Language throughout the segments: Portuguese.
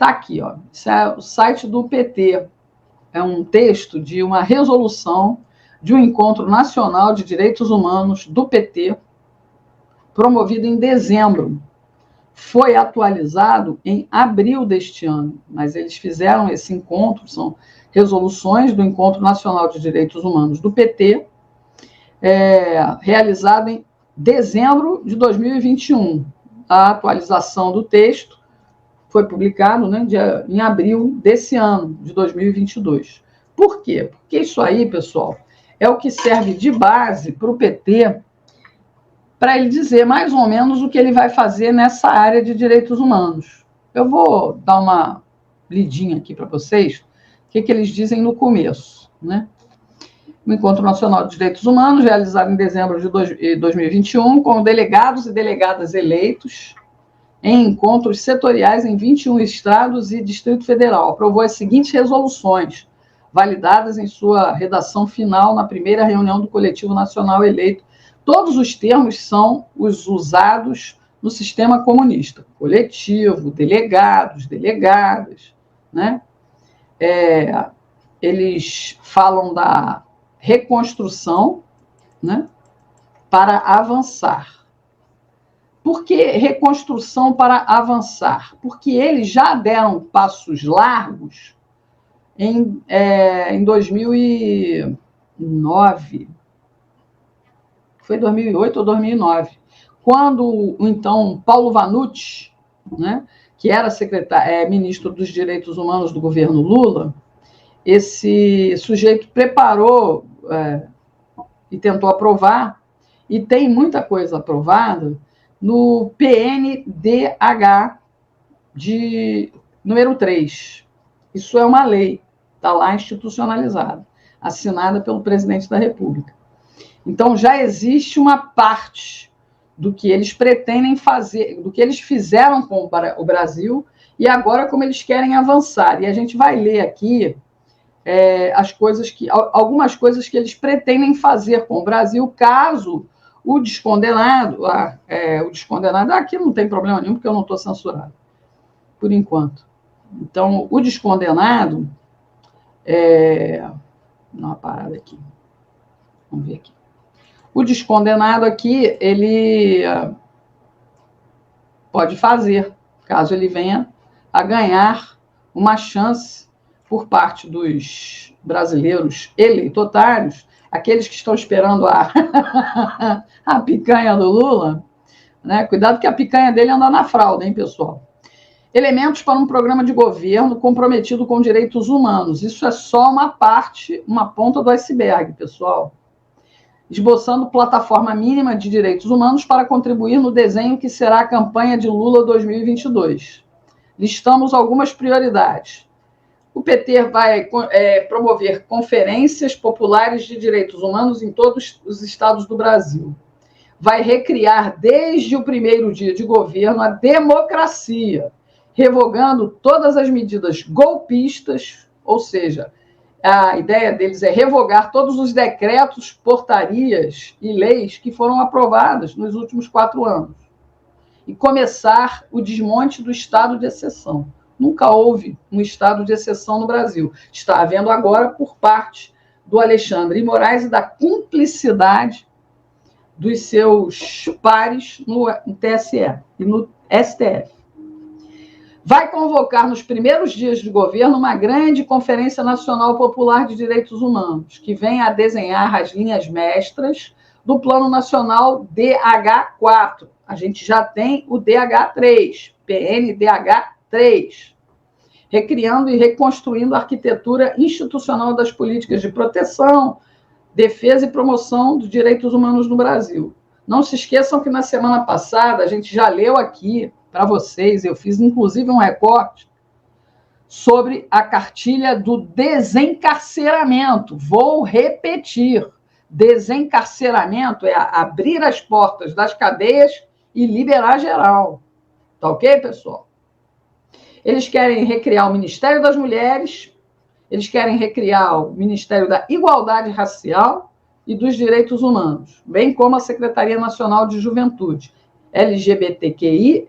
Está aqui, ó. Isso é o site do PT. É um texto de uma resolução de um encontro nacional de direitos humanos do PT, promovido em dezembro. Foi atualizado em abril deste ano, mas eles fizeram esse encontro, são resoluções do Encontro Nacional de Direitos Humanos do PT, realizado em dezembro de 2021. A atualização do texto foi publicado, né, em abril desse ano, de 2022. Por quê? Porque isso aí, pessoal, é o que serve de base para o PT, para ele dizer mais ou menos o que ele vai fazer nessa área de direitos humanos. Eu vou dar uma lidinha aqui para vocês, o que eles dizem no começo, né? O Encontro Nacional de Direitos Humanos, realizado em dezembro de 2021, com delegados e delegadas eleitos em encontros setoriais em 21 estados e Distrito Federal, aprovou as seguintes resoluções, validadas em sua redação final na primeira reunião do Coletivo Nacional Eleito. Todos os termos são os usados no sistema comunista. Coletivo, delegados, delegadas, né? Eles falam da reconstrução, né, para avançar. Por que reconstrução para avançar? Porque eles já deram passos largos em 2009. Foi 2008 ou 2009, quando o então Paulo Vanucci, né, que era ministro dos Direitos Humanos do governo Lula, esse sujeito preparou e tentou aprovar, e tem muita coisa aprovada, no PNDH de número 3. Isso é uma lei, está lá institucionalizada, assinada pelo presidente da República. Então, já existe uma parte do que eles pretendem fazer, do que eles fizeram com o Brasil, e agora como eles querem avançar. E a gente vai ler aqui algumas coisas que eles pretendem fazer com o Brasil, caso o descondenado, aqui não tem problema nenhum, porque eu não estou censurado, por enquanto. Então, o descondenado, dá uma parada aqui, vamos ver aqui. O descondenado aqui, ele pode fazer, caso ele venha a ganhar uma chance por parte dos brasileiros eleitotários, aqueles que estão esperando a picanha do Lula, né? Cuidado que a picanha dele anda na fralda, hein, pessoal? Elementos para um programa de governo comprometido com direitos humanos. Isso é só uma parte, uma ponta do iceberg, pessoal. Esboçando plataforma mínima de direitos humanos para contribuir no desenho que será a campanha de Lula 2022. Listamos algumas prioridades. O PT vai promover conferências populares de direitos humanos em todos os estados do Brasil. Vai recriar, desde o primeiro dia de governo, a democracia, revogando todas as medidas golpistas, ou seja, a ideia deles é revogar todos os decretos, portarias e leis que foram aprovadas nos últimos 4 anos e começar o desmonte do estado de exceção. Nunca houve um estado de exceção no Brasil. Está havendo agora por parte do Alexandre de Moraes e da cumplicidade dos seus pares no TSE e no STF. Vai convocar nos primeiros dias de governo uma grande Conferência Nacional Popular de Direitos Humanos, que venha a desenhar as linhas mestras do Plano Nacional DH4. A gente já tem o DH3, PNDH3, recriando e reconstruindo a arquitetura institucional das políticas de proteção, defesa e promoção dos direitos humanos no Brasil. Não se esqueçam que na semana passada a gente já leu aqui para vocês, eu fiz inclusive um recorte sobre a cartilha do desencarceramento. Vou repetir, desencarceramento é abrir as portas das cadeias e liberar geral. Tá ok, pessoal? Eles querem recriar o Ministério das Mulheres, eles querem recriar o Ministério da Igualdade Racial e dos Direitos Humanos, bem como a Secretaria Nacional de Juventude, LGBTI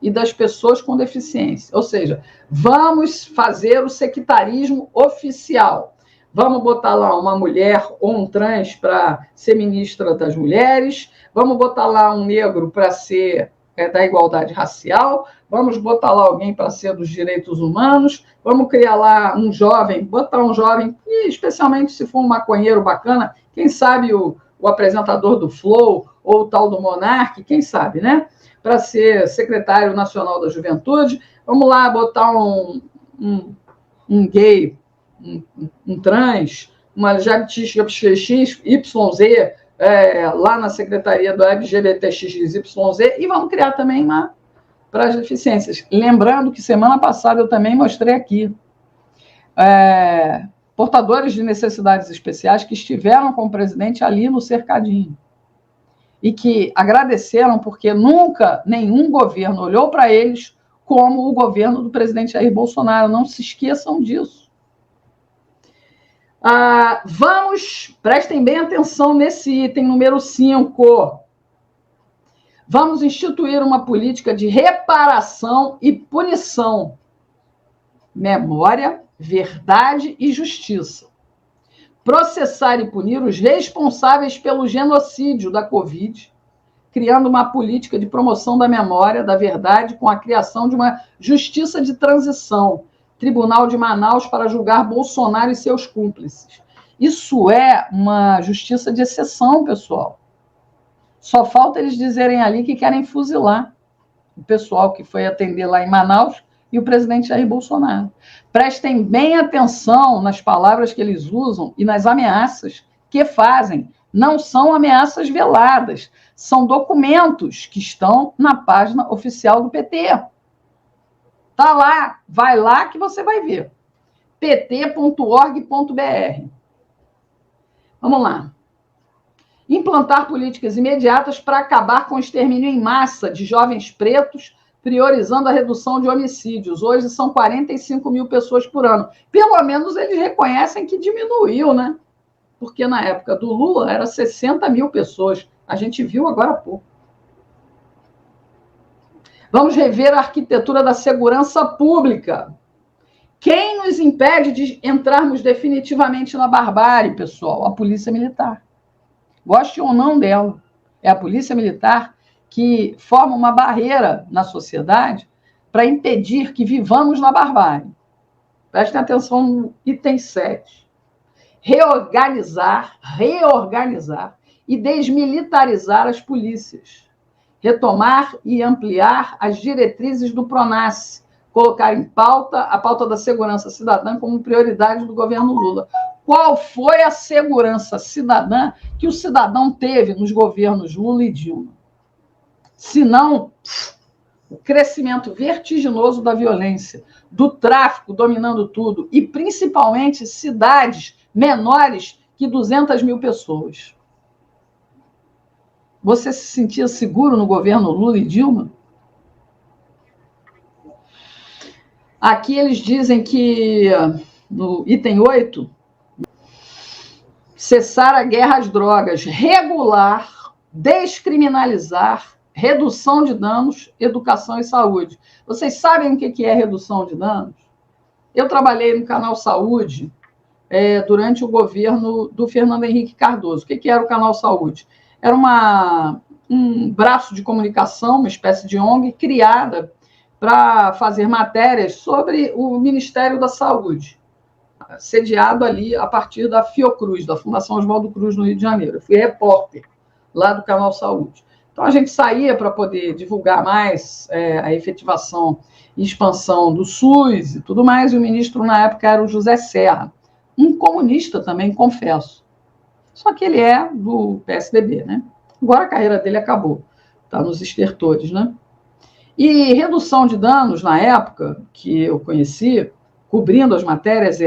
e das pessoas com deficiência. Ou seja, vamos fazer o sectarismo oficial. Vamos botar lá uma mulher ou um trans para ser ministra das mulheres, vamos botar lá um negro para ser da igualdade racial, vamos botar lá alguém para ser dos direitos humanos, vamos criar lá um jovem, botar um jovem, e especialmente se for um maconheiro bacana, quem sabe o apresentador do Flow ou o tal do Monark, quem sabe, né? Para ser secretário nacional da juventude, vamos lá botar um gay, um trans, uma LGBTX, YZ, lá na secretaria do LGBTXYZ, e vamos criar também uma para as deficiências. Lembrando que semana passada eu também mostrei aqui portadores de necessidades especiais que estiveram com o presidente ali no cercadinho e que agradeceram porque nunca nenhum governo olhou para eles como o governo do presidente Jair Bolsonaro. Não se esqueçam disso. Prestem bem atenção nesse item número 5. Vamos instituir uma política de reparação e punição. Memória, verdade e justiça. Processar e punir os responsáveis pelo genocídio da Covid, criando uma política de promoção da memória, da verdade, com a criação de uma justiça de transição, Tribunal de Manaus para julgar Bolsonaro e seus cúmplices. Isso é uma justiça de exceção, pessoal. Só falta eles dizerem ali que querem fuzilar o pessoal que foi atender lá em Manaus e o presidente Jair Bolsonaro. Prestem bem atenção nas palavras que eles usam e nas ameaças que fazem. Não são ameaças veladas, são documentos que estão na página oficial do PT. Tá lá, vai lá que você vai ver. pt.org.br. Vamos lá. Implantar políticas imediatas para acabar com o extermínio em massa de jovens pretos, priorizando a redução de homicídios. Hoje são 45 mil pessoas por ano. Pelo menos eles reconhecem que diminuiu, né? Porque na época do Lula era 60 mil pessoas. A gente viu agora há pouco. Vamos rever a arquitetura da segurança pública. Quem nos impede de entrarmos definitivamente na barbárie, pessoal? A Polícia Militar. Goste ou não dela. É a Polícia Militar que forma uma barreira na sociedade para impedir que vivamos na barbárie. Prestem atenção no item 7. Reorganizar e desmilitarizar as polícias. Retomar e ampliar as diretrizes do PRONASSE. Colocar em pauta a pauta da segurança cidadã como prioridade do governo Lula. Qual foi a segurança cidadã que o cidadão teve nos governos Lula e Dilma? Se não, o crescimento vertiginoso da violência, do tráfico dominando tudo, e principalmente cidades menores que 200 mil pessoas. Você se sentia seguro no governo Lula e Dilma? Aqui eles dizem que, no item 8, cessar a guerra às drogas, regular, descriminalizar, redução de danos, educação e saúde. Vocês sabem o que é redução de danos? Eu trabalhei no Canal Saúde durante o governo do Fernando Henrique Cardoso. O que era o Canal Saúde? Era um braço de comunicação, uma espécie de ONG, criada para fazer matérias sobre o Ministério da Saúde, sediado ali a partir da Fiocruz, da Fundação Oswaldo Cruz, no Rio de Janeiro. Eu fui repórter lá do Canal Saúde. Então, a gente saía para poder divulgar mais a efetivação e expansão do SUS e tudo mais, e o ministro, na época, era o José Serra, um comunista também, confesso. Só que ele é do PSDB, né? Agora a carreira dele acabou, está nos estertores, né? E redução de danos, na época que eu conheci, cobrindo as matérias,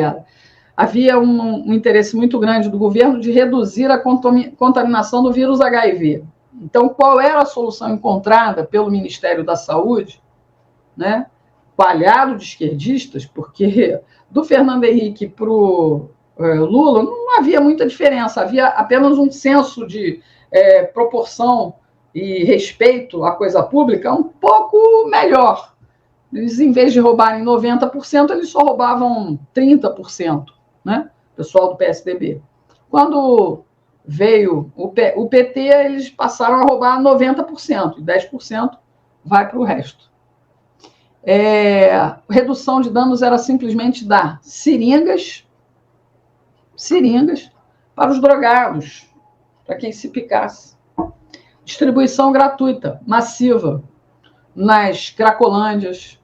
havia um interesse muito grande do governo de reduzir a contaminação do vírus HIV. Então, qual era a solução encontrada pelo Ministério da Saúde, né? Coalhado de esquerdistas, porque do Fernando Henrique para o Lula não havia muita diferença, havia apenas um senso de proporção e respeito à coisa pública um pouco melhor. Eles, em vez de roubarem 90%, eles só roubavam 30%, né? O pessoal do PSDB. Quando veio o PT, eles passaram a roubar 90%, e 10% vai para o resto. Redução de danos era simplesmente dar seringas para os drogados, para quem se picasse. Distribuição gratuita, massiva, nas cracolândias,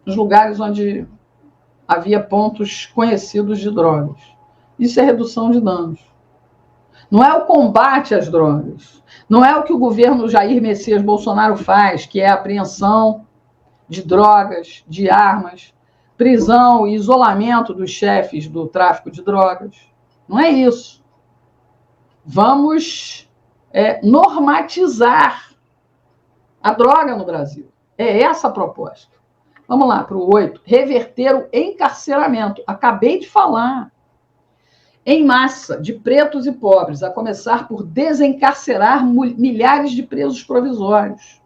nos lugares onde havia pontos conhecidos de drogas. Isso é redução de danos. Não é o combate às drogas. Não é o que o governo Jair Messias Bolsonaro faz, que é a apreensão de drogas, de armas, prisão e isolamento dos chefes do tráfico de drogas. Não é isso. Vamos normatizar a droga no Brasil. É essa a proposta. Vamos lá, para o 8. Reverter o encarceramento. Acabei de falar. Em massa, de pretos e pobres, a começar por desencarcerar milhares de presos provisórios.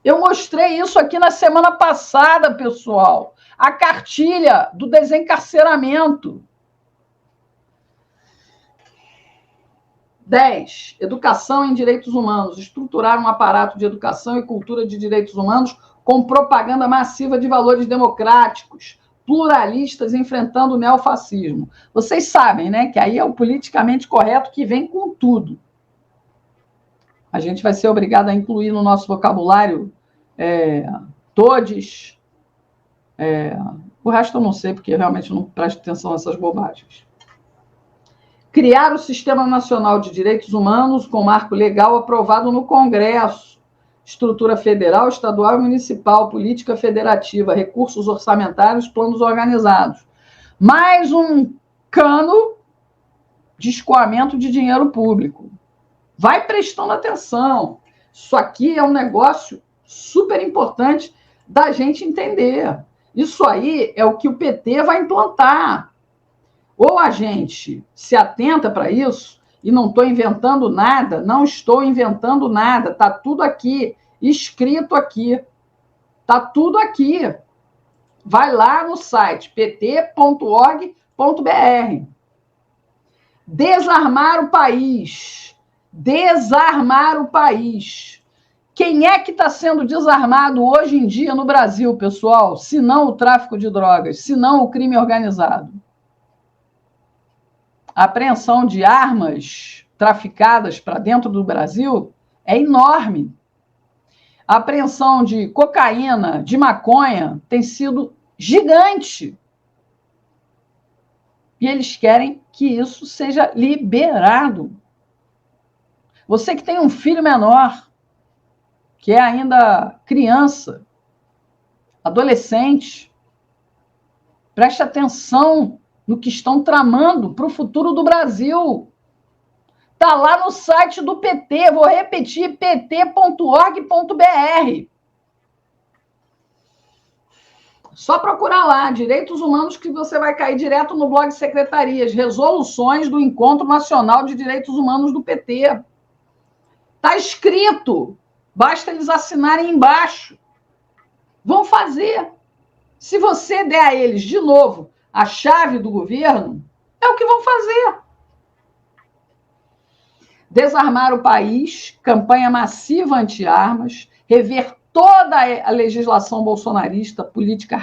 Eu mostrei isso aqui na semana passada, pessoal. A cartilha do desencarceramento. 10. Educação em direitos humanos. Estruturar um aparato de educação e cultura de direitos humanos com propaganda massiva de valores democráticos, pluralistas, enfrentando o neofascismo. Vocês sabem, né, que aí é o politicamente correto que vem com tudo. A gente vai ser obrigado a incluir no nosso vocabulário todes. O resto eu não sei, porque eu realmente não presto atenção nessas bobagens. Criar o Sistema Nacional de Direitos Humanos com marco legal aprovado no Congresso. Estrutura federal, estadual e municipal, política federativa, recursos orçamentários, planos organizados. Mais um cano de escoamento de dinheiro público. Vai prestando atenção. Isso aqui é um negócio super importante da gente entender. Isso aí é o que o PT vai implantar. Ou a gente se atenta para isso, e não estou inventando nada, não estou inventando nada, está tudo aqui, escrito aqui. Está tudo aqui. Vai lá no site pt.org.br. Desarmar o país. Desarmar o país. Quem é que está sendo desarmado hoje em dia no Brasil, pessoal? Se não o tráfico de drogas, se não o crime organizado. A apreensão de armas traficadas para dentro do Brasil é enorme. A apreensão de cocaína, de maconha, tem sido gigante. E eles querem que isso seja liberado. Você que tem um filho menor, que é ainda criança, adolescente, preste atenção no que estão tramando para o futuro do Brasil. Está lá no site do PT, vou repetir, pt.org.br. Só procurar lá, direitos humanos, que você vai cair direto no blog secretarias, resoluções do Encontro Nacional de Direitos Humanos do PT. Está escrito, basta eles assinarem embaixo. Vão fazer. Se você der a eles, de novo, a chave do governo, é o que vão fazer. Desarmar o país, campanha massiva anti-armas, rever toda a legislação bolsonarista, política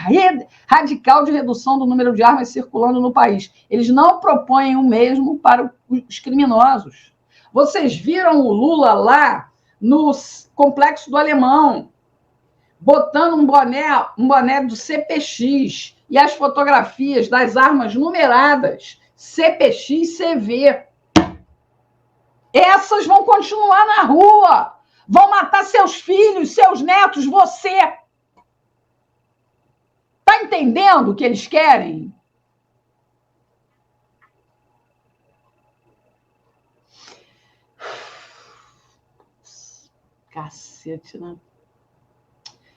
radical de redução do número de armas circulando no país. Eles não propõem o mesmo para os criminosos. Vocês viram o Lula lá no Complexo do Alemão, botando um boné do CPX, e as fotografias das armas numeradas, CPX e CV. Essas vão continuar na rua, vão matar seus filhos, seus netos, você. Está entendendo o que eles querem? Cacete, né?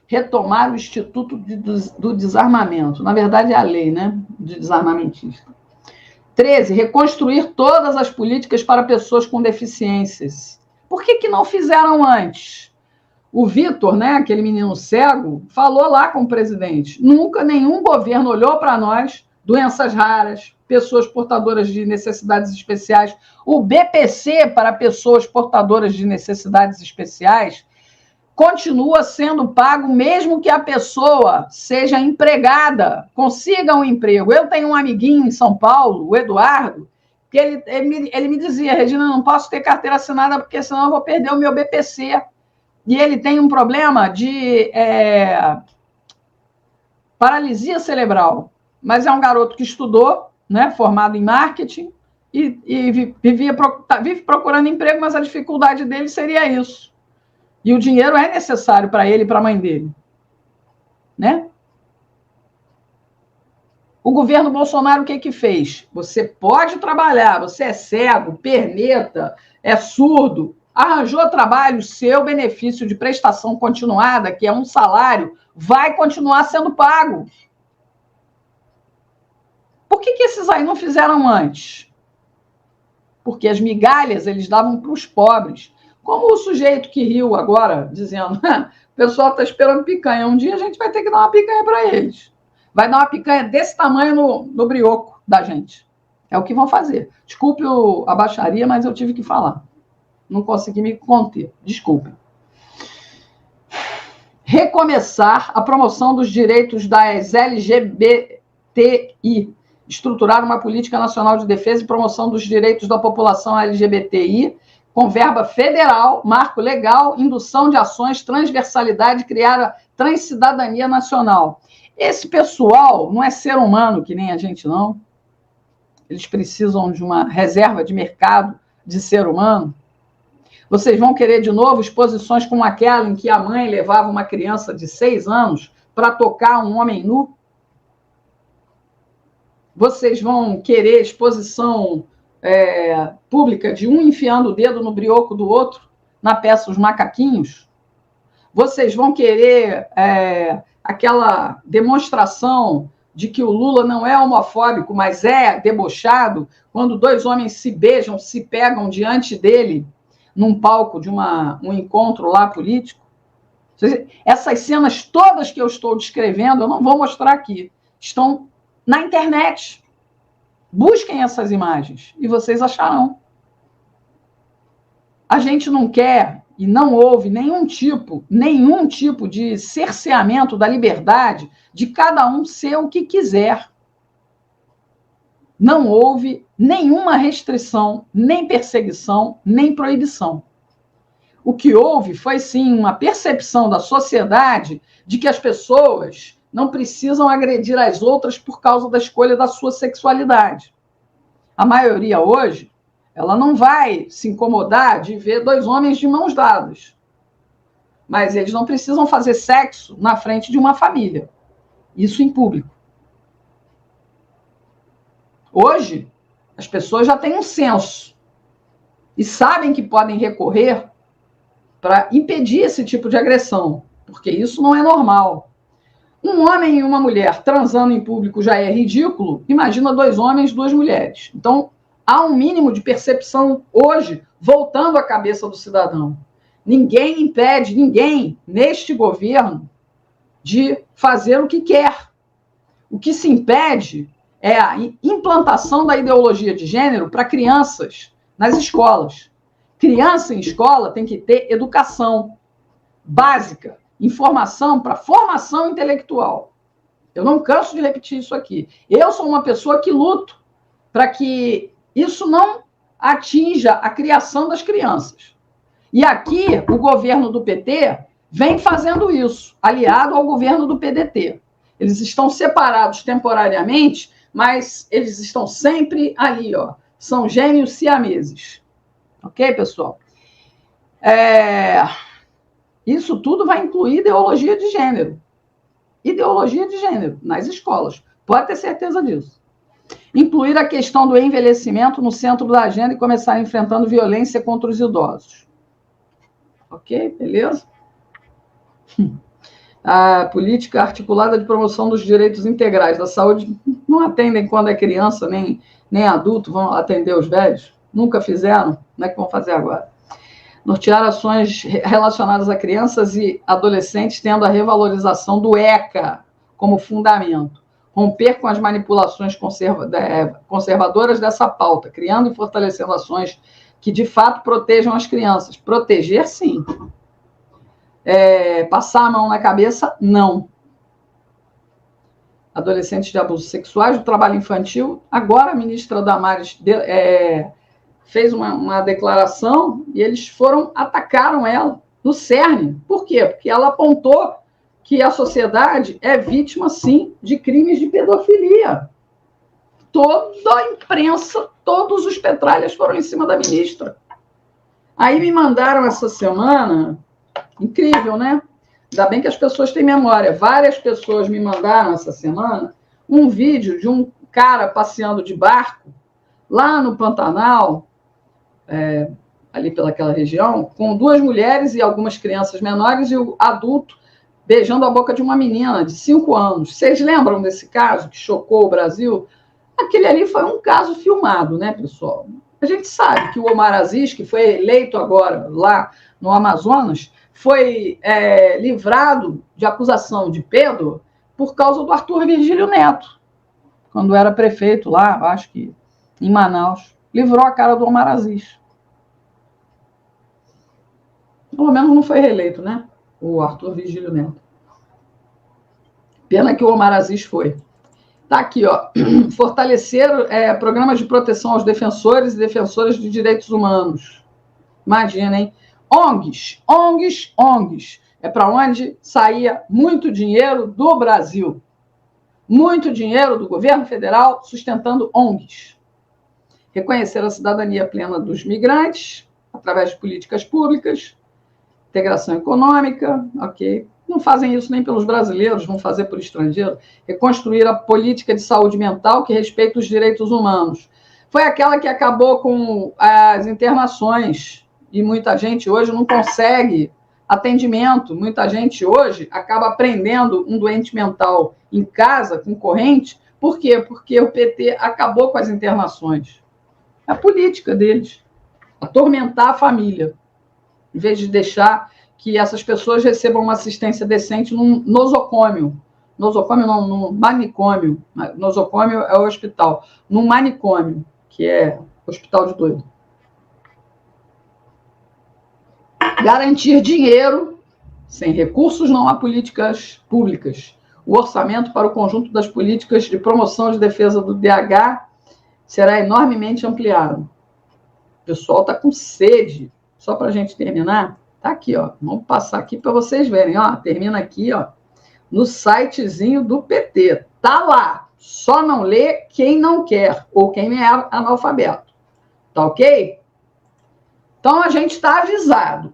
Retomar o Instituto do Desarmamento. Na verdade, é a lei, né? De desarmamentista. 13. Reconstruir todas as políticas para pessoas com deficiências. Por que não fizeram antes? O Vitor, né, aquele menino cego, falou lá com o presidente. Nunca nenhum governo olhou para nós, doenças raras, pessoas portadoras de necessidades especiais. O BPC para pessoas portadoras de necessidades especiais continua sendo pago mesmo que a pessoa seja empregada, consiga um emprego. Eu tenho um amiguinho em São Paulo, o Eduardo, que ele me dizia, Regina, não posso ter carteira assinada porque senão eu vou perder o meu BPC. E ele tem um problema de paralisia cerebral. Mas é um garoto que estudou, né, formado em marketing, e vive procurando emprego, mas a dificuldade dele seria isso. E o dinheiro é necessário para ele e para a mãe dele. Né? O governo Bolsonaro, o que fez? Você pode trabalhar, você é cego, perneta, é surdo, arranjou trabalho, seu benefício de prestação continuada, que é um salário, vai continuar sendo pago. Por que esses aí não fizeram antes? Porque as migalhas eles davam para os pobres. Como o sujeito que riu agora, dizendo, o pessoal está esperando picanha, um dia a gente vai ter que dar uma picanha para eles. Vai dar uma picanha desse tamanho no brioco da gente. É o que vão fazer. Desculpe a baixaria, mas eu tive que falar. Não consegui me conter. Desculpe. Recomeçar a promoção dos direitos das LGBTI. Estruturar uma política nacional de defesa e promoção dos direitos da população LGBTI com verba federal, marco legal, indução de ações, transversalidade, criar a transcidadania nacional. Esse pessoal não é ser humano, que nem a gente, não. Eles precisam de uma reserva de mercado de ser humano. Vocês vão querer, de novo, exposições como aquela em que a mãe levava uma criança de 6 anos para tocar um homem nu? Vocês vão querer exposição pública de um enfiando o dedo no brioco do outro, na peça Os Macaquinhos? Vocês vão querer aquela demonstração de que o Lula não é homofóbico, mas é debochado, quando 2 homens se beijam, se pegam diante dele, num palco de um encontro lá político? Essas cenas todas que eu estou descrevendo, eu não vou mostrar aqui, estão na internet. Busquem essas imagens e vocês acharão. A gente não quer e não houve nenhum tipo de cerceamento da liberdade de cada um ser o que quiser. Não houve nenhuma restrição, nem perseguição, nem proibição. O que houve foi, sim, uma percepção da sociedade de que as pessoas não precisam agredir as outras por causa da escolha da sua sexualidade. A maioria hoje, ela não vai se incomodar de ver 2 homens de mãos dadas. Mas eles não precisam fazer sexo na frente de uma família. Isso em público. Hoje, as pessoas já têm um senso e sabem que podem recorrer para impedir esse tipo de agressão, porque isso não é normal. Um homem e uma mulher transando em público já é ridículo, imagina 2 homens, 2 mulheres. Então, há um mínimo de percepção hoje, voltando à cabeça do cidadão. Ninguém impede ninguém, neste governo, de fazer o que quer. O que se impede é a implantação da ideologia de gênero para crianças nas escolas. Criança em escola tem que ter educação básica, informação para formação intelectual. Eu não canso de repetir isso aqui. Eu sou uma pessoa que luto para que isso não atinja a criação das crianças. E aqui, o governo do PT vem fazendo isso, aliado ao governo do PDT. Eles estão separados temporariamente, mas eles estão sempre ali, ó. São gêmeos siameses. Ok, pessoal? Isso tudo vai incluir ideologia de gênero. Ideologia de gênero nas escolas. Pode ter certeza disso. Incluir a questão do envelhecimento no centro da agenda e começar enfrentando violência contra os idosos. Ok? Beleza? A política articulada de promoção dos direitos integrais da saúde não atendem quando é criança, nem adulto, vão atender os velhos. Nunca fizeram, não é que vão fazer agora. Nortear ações relacionadas a crianças e adolescentes, tendo a revalorização do ECA como fundamento. Romper com as manipulações conservadoras dessa pauta, criando e fortalecendo ações que, de fato, protejam as crianças. Proteger, sim. Passar a mão na cabeça, não. Adolescentes de abusos sexuais, do trabalho infantil. Agora a ministra Damares fez uma declaração e eles atacaram ela no cerne. Por quê? Porque ela apontou que a sociedade é vítima, sim, de crimes de pedofilia. Toda a imprensa, todos os petralhas foram em cima da ministra. Aí me mandaram essa semana, incrível, né? Ainda bem que as pessoas têm memória. Várias pessoas me mandaram essa semana um vídeo de um cara passeando de barco lá no Pantanal, ali pelaquela região, com 2 mulheres e algumas crianças menores e o adulto beijando a boca de uma menina de 5 anos. Vocês lembram desse caso que chocou o Brasil? Aquele ali foi um caso filmado, né, pessoal? A gente sabe que o Omar Aziz, que foi eleito agora lá no Amazonas, foi livrado de acusação de pedo por causa do Arthur Virgílio Neto, quando era prefeito lá, acho que em Manaus. Livrou a cara do Omar Aziz. Pelo menos não foi reeleito, né? O Arthur Virgílio Neto. Pena que o Omar Aziz foi. Tá aqui, ó. Fortalecer programas de proteção aos defensores e defensoras de direitos humanos. Imagina, hein? ONGs. É para onde saía muito dinheiro do Brasil. Muito dinheiro do governo federal sustentando ONGs. Reconhecer a cidadania plena dos migrantes, através de políticas públicas, integração econômica, ok. Não fazem isso nem pelos brasileiros, vão fazer por estrangeiros. Reconstruir a política de saúde mental que respeita os direitos humanos. Foi aquela que acabou com as internações e muita gente hoje não consegue atendimento. Muita gente hoje acaba prendendo um doente mental em casa, com corrente. Por quê? Porque o PT acabou com as internações. É a política deles. Atormentar a família. Em vez de deixar que essas pessoas recebam uma assistência decente num nosocômio. Nosocômio não, num manicômio. Nosocômio é o hospital. Num manicômio, que é hospital de doido. Garantir dinheiro. Sem recursos não há políticas públicas. O orçamento para o conjunto das políticas de promoção de defesa do DH será enormemente ampliado. O pessoal está com sede. Só para a gente terminar, tá aqui, ó. Vamos passar aqui para vocês verem, ó. Termina aqui, ó, no sitezinho do PT. Tá lá. Só não lê quem não quer ou quem é analfabeto. Tá ok? Então a gente está avisado.